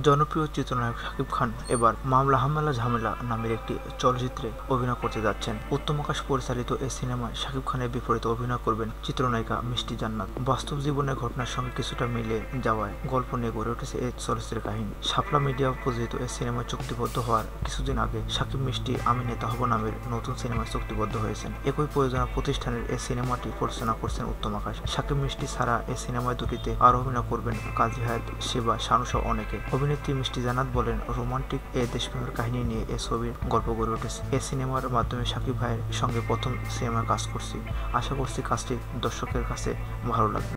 জনপ্রিয় চিত্রনায়ক শাকিব খান এবার মামলা হামলা ঝামেলা নামের একটি চলচ্চিত্রে অভিনয় করতে যাচ্ছেন। উত্তম আকাশ পরিচালিত এই সিনেমায় শাকিব খানের বিপরীতে অভিনয় করবেন চিত্রনায়িকা মিষ্টি জান্নাত। বাস্তব জীবনের ঘটনার সঙ্গে কিছুটা মিলে যাওয়ায় গল্প নিয়ে গড়ে উঠেছে এই চলচ্চিত্রের কাহিনী। শাপলা মিডিয়া প্রযোজিত এই সিনেমায় চুক্তিবদ্ধ হওয়ার কিছুদিন আগে শাকিব মিষ্টি আমি নেতা হব নামের নতুন সিনেমায় চুক্তিবদ্ধ হয়েছেন। একই প্রযোজনা প্রতিষ্ঠানের এই সিনেমাটি পরিচালনা করছেন উত্তম আকাশ। শাকিব মিষ্টি ছাড়া এই সিনেমায় দুটিতে আরও অভিনয় করবেন কাজী হায়াত, শিবা, শানু সহ অনেকে। অভিনেত্রী মিষ্টি জান্নাত বলেন, রোমান্টিক এ দেশপ্রেমের কাহিনী নিয়ে এ ছবির গল্প গড়ে উঠেছে। এই সিনেমার মাধ্যমে শাকিব ভাইয়ের সঙ্গে প্রথম সিনেমায় কাজ করছি। আশা করছি কাজটি দর্শকের কাছে ভালো লাগবে।